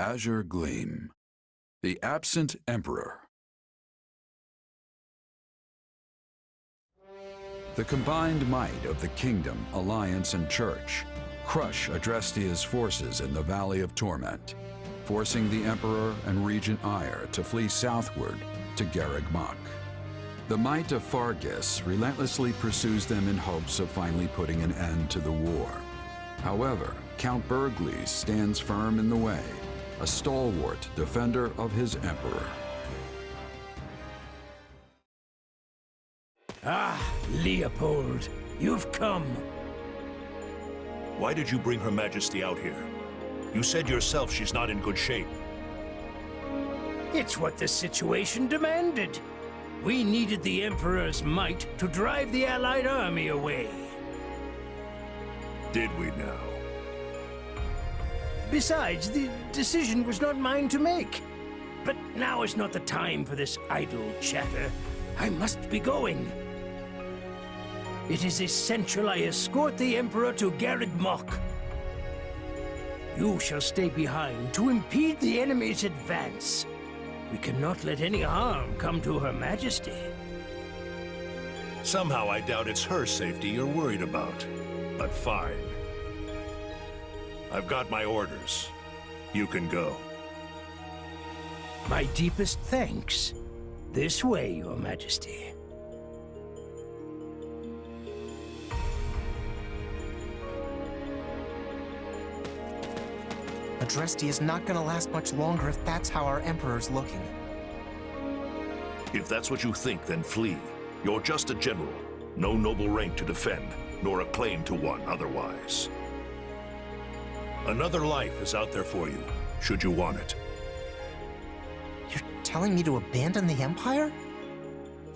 Azure Gleam. The Absent Emperor. The combined might of the Kingdom, Alliance, and Church crush Adrestia's forces in the Valley of Torment, forcing the Emperor and Regent Aegir to flee southward to Garreg Mach. The might of Fargus relentlessly pursues them in hopes of finally putting an end to the war. However, Count Bergles stands firm in the way, a stalwart defender of his Emperor. Ah, Leopold, you've come. Why did you bring Her Majesty out here? You said yourself she's not in good shape. It's what the situation demanded. We needed the Emperor's might to drive the Allied army away. Did we now? Besides, the decision was not mine to make. But now is not the time for this idle chatter. I must be going. It is essential I escort the Emperor to Garreg Mach. You shall stay behind to impede the enemy's advance. We cannot let any harm come to Her Majesty. Somehow I doubt it's her safety you're worried about. But fine. I've got my orders. You can go. My deepest thanks. This way, Your Majesty. Adresti is not gonna last much longer if that's how our Emperor's looking. If that's what you think, then flee. You're just a general. No noble rank to defend, nor a claim to one otherwise. Another life is out there for you, should you want it. You're telling me to abandon the Empire?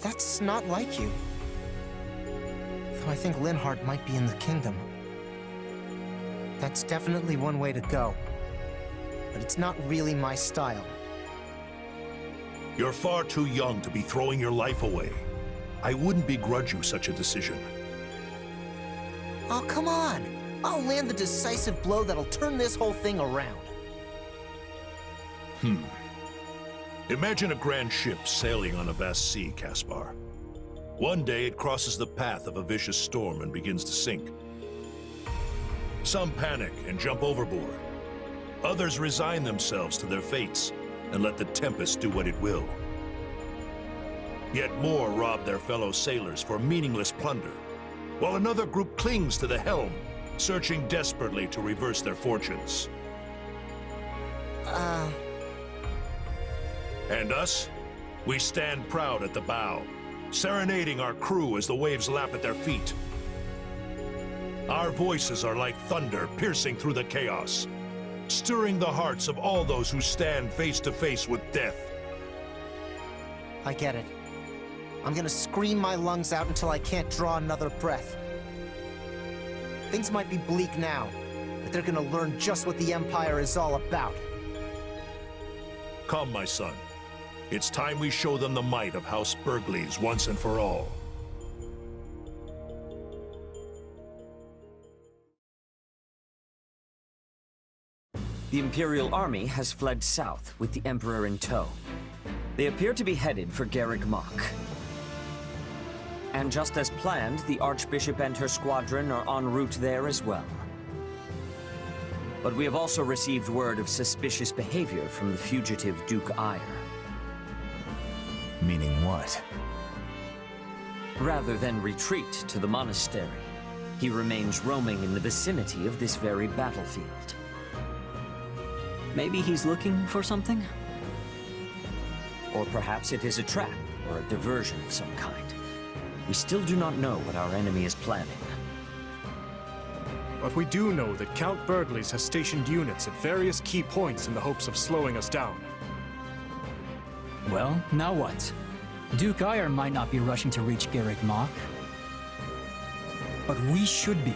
That's not like you. Though I think Linhardt might be in the Kingdom. That's definitely one way to go. But it's not really my style. You're far too young to be throwing your life away. I wouldn't begrudge you such a decision. Oh, come on! I'll land the decisive blow that'll turn this whole thing around. Imagine a grand ship sailing on a vast sea, Caspar. One day it crosses the path of a vicious storm and begins to sink. Some panic and jump overboard. Others resign themselves to their fates and let the tempest do what it will. Yet more rob their fellow sailors for meaningless plunder, while another group clings to the helm, searching desperately to reverse their fortunes. And us? We stand proud at the bow, serenading our crew as the waves lap at their feet. Our voices are like thunder piercing through the chaos, stirring the hearts of all those who stand face to face with death. I get it. I'm gonna scream my lungs out until I can't draw another breath. Things might be bleak now, but they're gonna learn just what the Empire is all about. Come, my son. It's time we show them the might of House Bergles once and for all. The Imperial army has fled south with the Emperor in tow. They appear to be headed for Garreg Mach. And just as planned, the Archbishop and her squadron are en route there as well. But we have also received word of suspicious behavior from the fugitive Duke Aegir. Meaning what? Rather than retreat to the monastery, he remains roaming in the vicinity of this very battlefield. Maybe he's looking for something? Or perhaps it is a trap or a diversion of some kind. We still do not know what our enemy is planning. But we do know that Count Bergles has stationed units at various key points in the hopes of slowing us down. Well, now what? Duke Aegir might not be rushing to reach Garreg Mach. But we should be.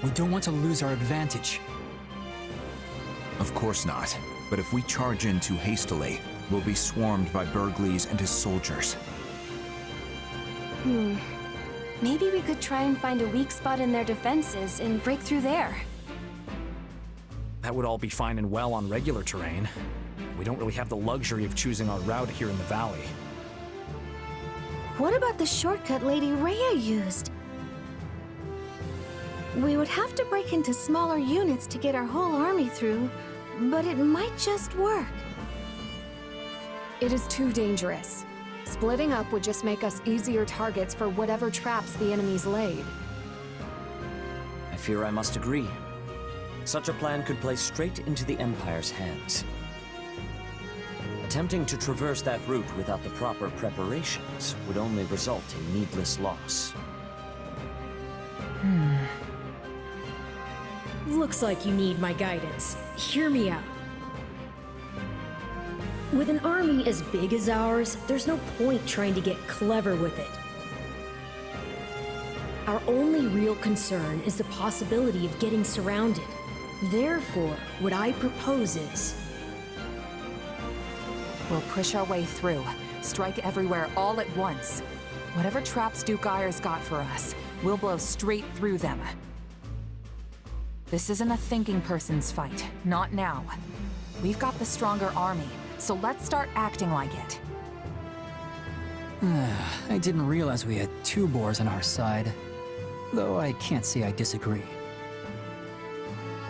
We don't want to lose our advantage. Of course not. But if we charge in too hastily, we'll be swarmed by Bergles and his soldiers. Maybe we could try and find a weak spot in their defenses and break through there. That would all be fine and well on regular terrain. We don't really have the luxury of choosing our route here in the valley. What about the shortcut Lady Rhea used? We would have to break into smaller units to get our whole army through, but it might just work. It is too dangerous. Splitting up would just make us easier targets for whatever traps the enemies laid. I fear I must agree. Such a plan could play straight into the Empire's hands. Attempting to traverse that route without the proper preparations would only result in needless loss. Looks like you need my guidance. Hear me out. With an army as big as ours, there's no point trying to get clever with it. Our only real concern is the possibility of getting surrounded. Therefore, what I propose is... We'll push our way through, strike everywhere all at once. Whatever traps Duke Aegir's got for us, we'll blow straight through them. This isn't a thinking person's fight, not now. We've got the stronger army, so let's start acting like it. I didn't realize we had 2 boars on our side. Though I can't say I disagree.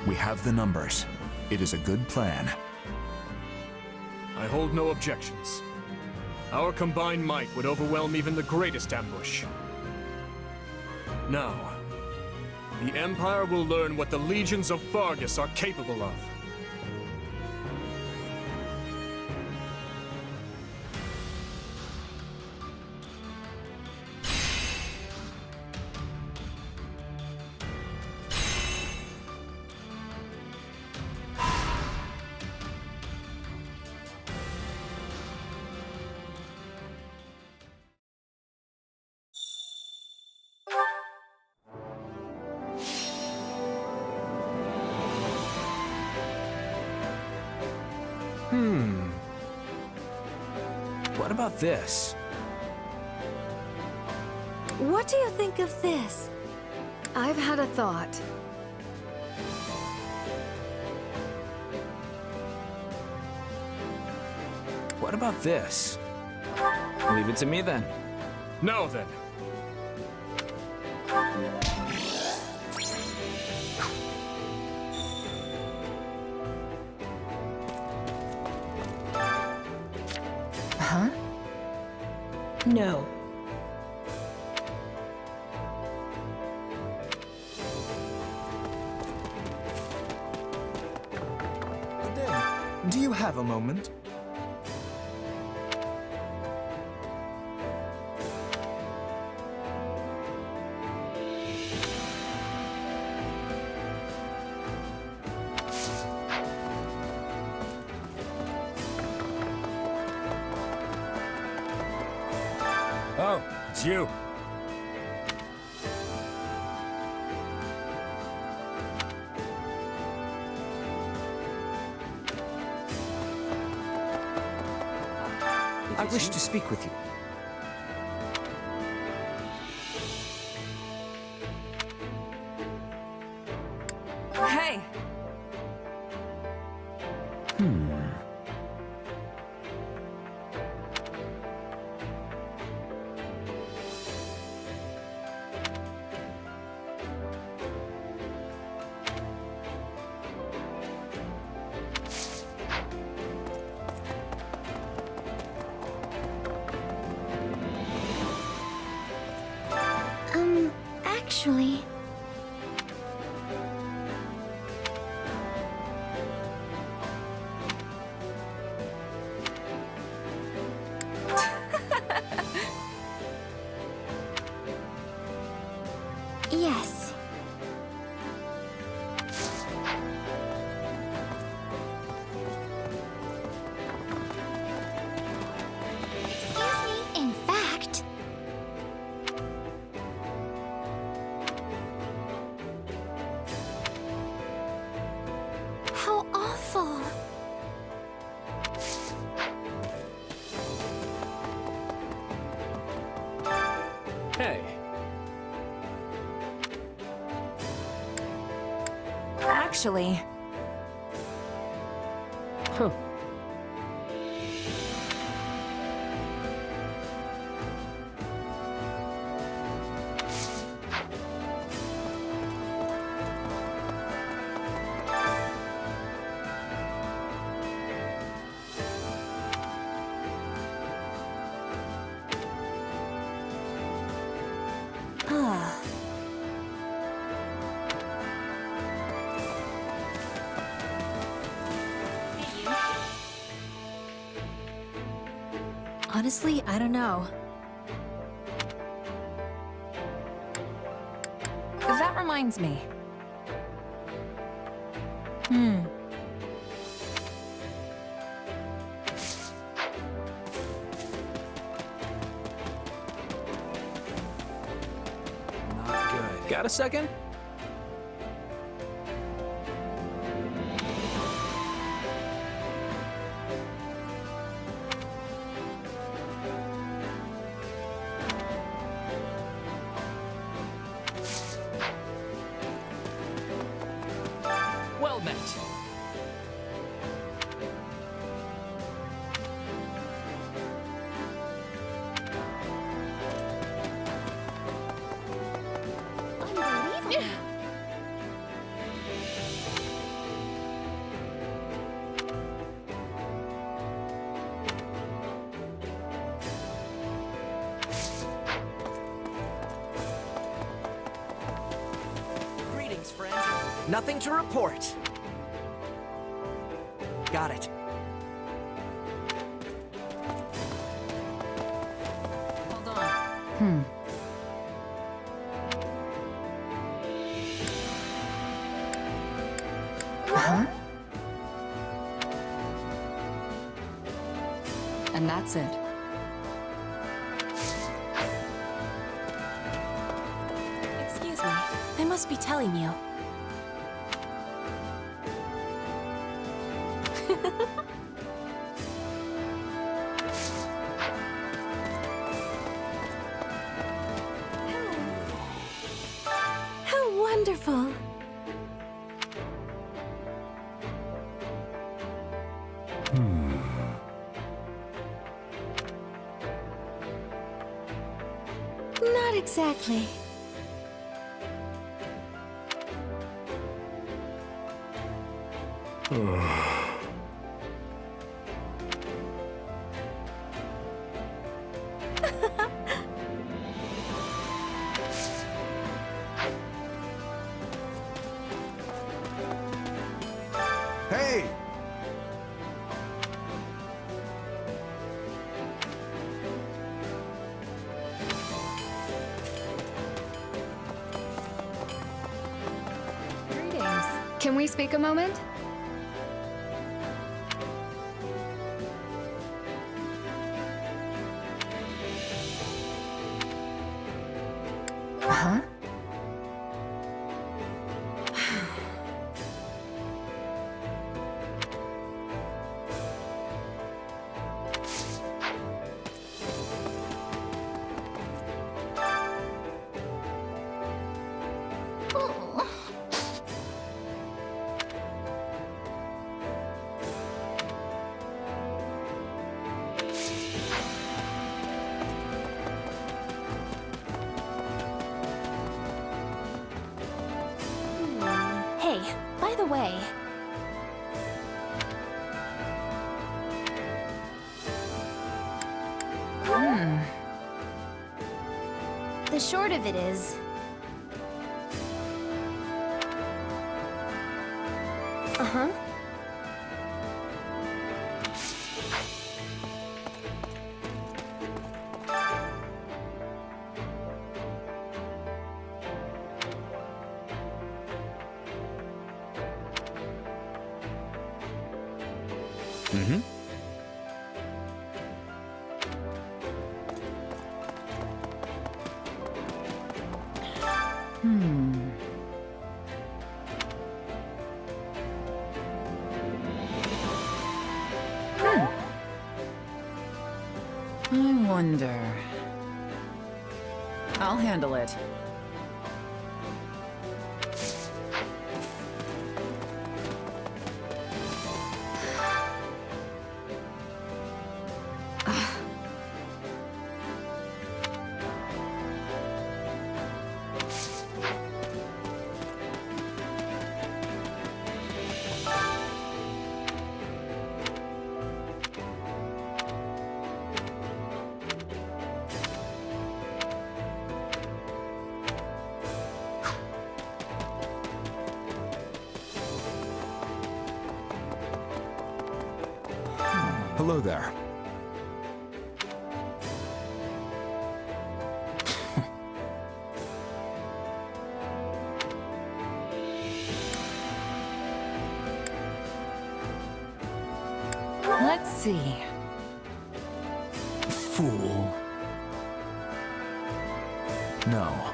We have the numbers. It is a good plan. I hold no objections. Our combined might would overwhelm even the greatest ambush. Now, the Empire will learn what the legions of Vargas are capable of. What about this? What do you think of this? I've had a thought. What about this? Leave it to me then. Now then. Huh? No. Good day. Do you have a moment? Oh, it's you. I wish to speak with you. Hey! Actually... Yes. Excuse me, in fact... How awful. Hey. Actually... Huh. Honestly, I don't know. That reminds me. Not good. Got a second? Well met. Unbelievable. Greetings, friend. Nothing to report. Got it. Hold on. And that's it. Excuse me. I must be telling you. How wonderful. Not exactly. Hey! Greetings. Can we speak a moment? Huh? Hey, by the way. The short of it is... Uh-huh. Mm-hmm. I wonder. I'll handle it. Hello there. Let's see. Fool. No.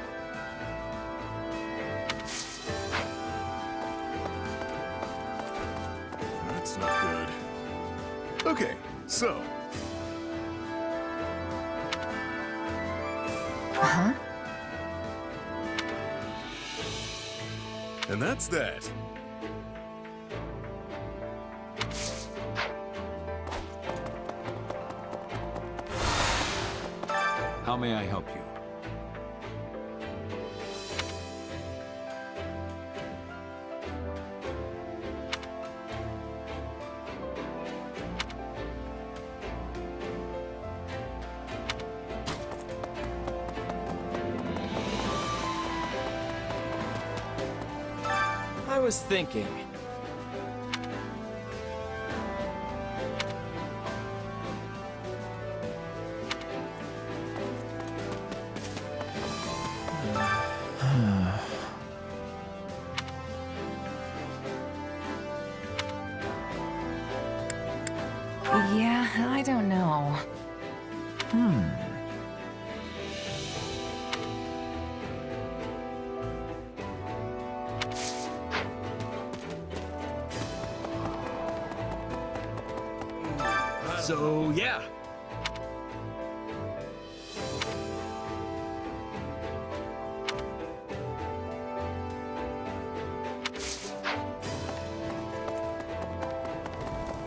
That's not good. Okay, so. Huh? And that's that. How may I help you? I was thinking. Yeah, I don't know. So, yeah.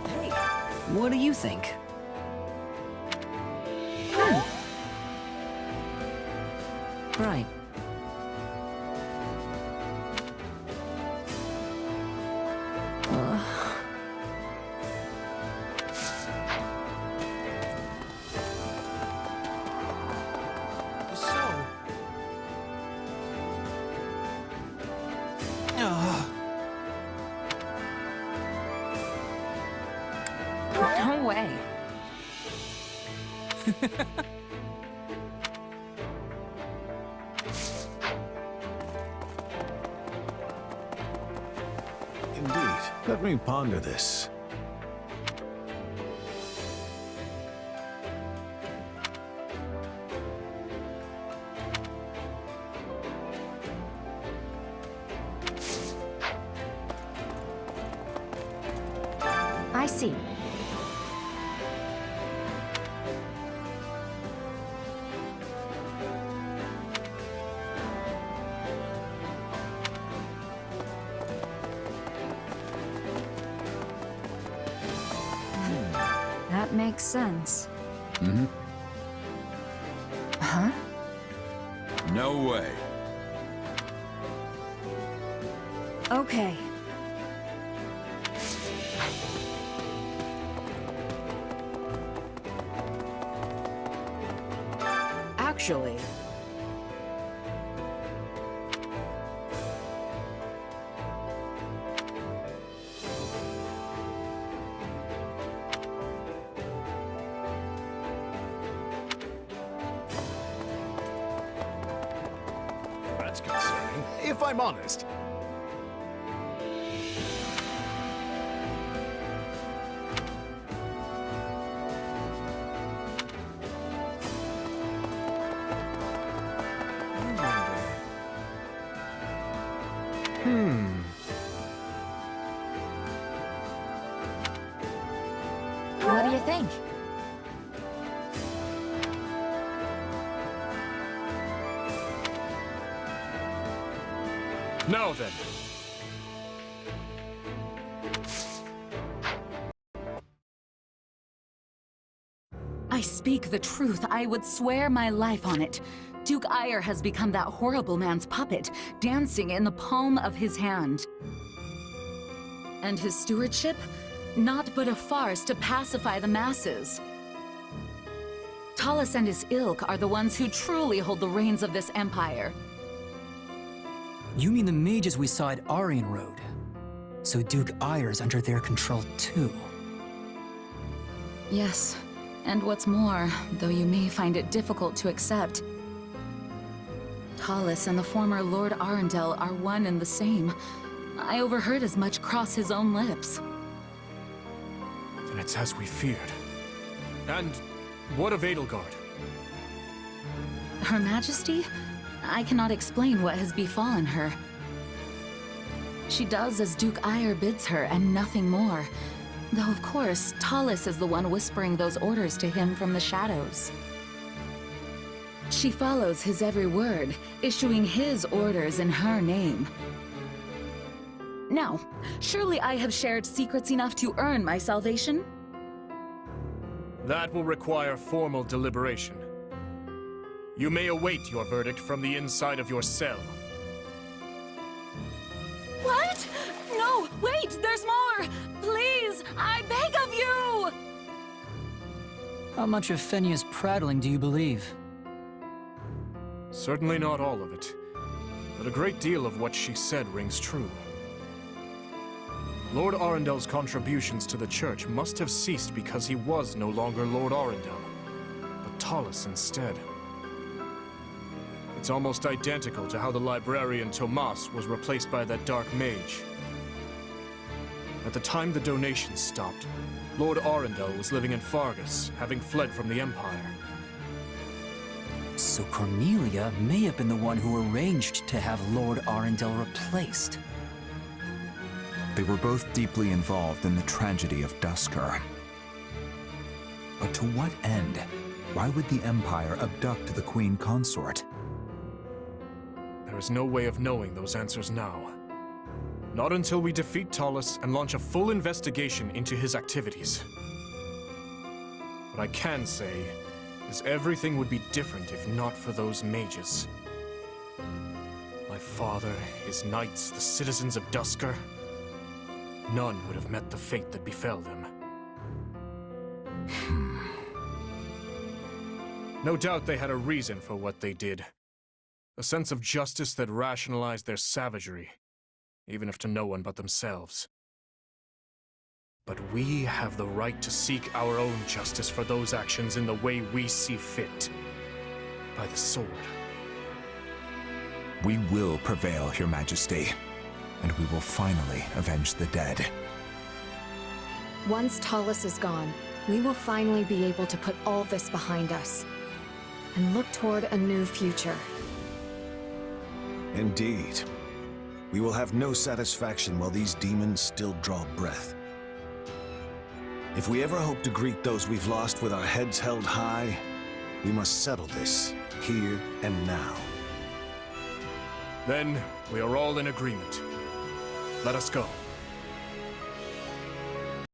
Hey, what do you think? Right. No way. Indeed. Let me ponder this. I see. That makes sense. Mm-hmm. Huh? No way. Okay. Actually. That's concerning, if I'm honest. What do you think? Now then. I speak the truth. I would swear my life on it. Duke Aegir has become that horrible man's puppet, dancing in the palm of his hand. And his stewardship? Naught but a farce to pacify the masses. Talus and his ilk are the ones who truly hold the reins of this empire. You mean the mages we saw at Aryan Road? So Duke Aegir's under their control too. Yes. And what's more, though you may find it difficult to accept, Tallis and the former Lord Arundel are one and the same. I overheard as much cross his own lips. Then it's as we feared. And what of Edelgard? Her Majesty? I cannot explain what has befallen her. She does as Duke Aegir bids her, and nothing more. Though, of course, Tallis is the one whispering those orders to him from the shadows. She follows his every word, issuing his orders in her name. Now, surely I have shared secrets enough to earn my salvation? That will require formal deliberation. You may await your verdict from the inside of your cell. What? No, wait, there's more! Please, I beg of you! How much of Fenya's prattling do you believe? Certainly not all of it, but a great deal of what she said rings true. Lord Arundel's contributions to the Church must have ceased because he was no longer Lord Arundel, but Tallis instead. It's almost identical to how the librarian Tomas was replaced by that dark mage. At the time the donations stopped, Lord Arundel was living in Fargus, having fled from the Empire. So Cornelia may have been the one who arranged to have Lord Arundel replaced. They were both deeply involved in the tragedy of Duscur. But to what end? Why would the Empire abduct the Queen Consort? There is no way of knowing those answers now. Not until we defeat Tallis and launch a full investigation into his activities. What I can say is everything would be different if not for those mages. My father, his knights, the citizens of Duscur, none would have met the fate that befell them. No doubt they had a reason for what they did. A sense of justice that rationalized their savagery, even if to no one but themselves. But we have the right to seek our own justice for those actions in the way we see fit. By the sword. We will prevail, Your Majesty, and we will finally avenge the dead. Once Tallis is gone, we will finally be able to put all this behind us and look toward a new future. Indeed. We will have no satisfaction while these demons still draw breath. If we ever hope to greet those we've lost with our heads held high, we must settle this, here and now. Then, we are all in agreement. Let us go.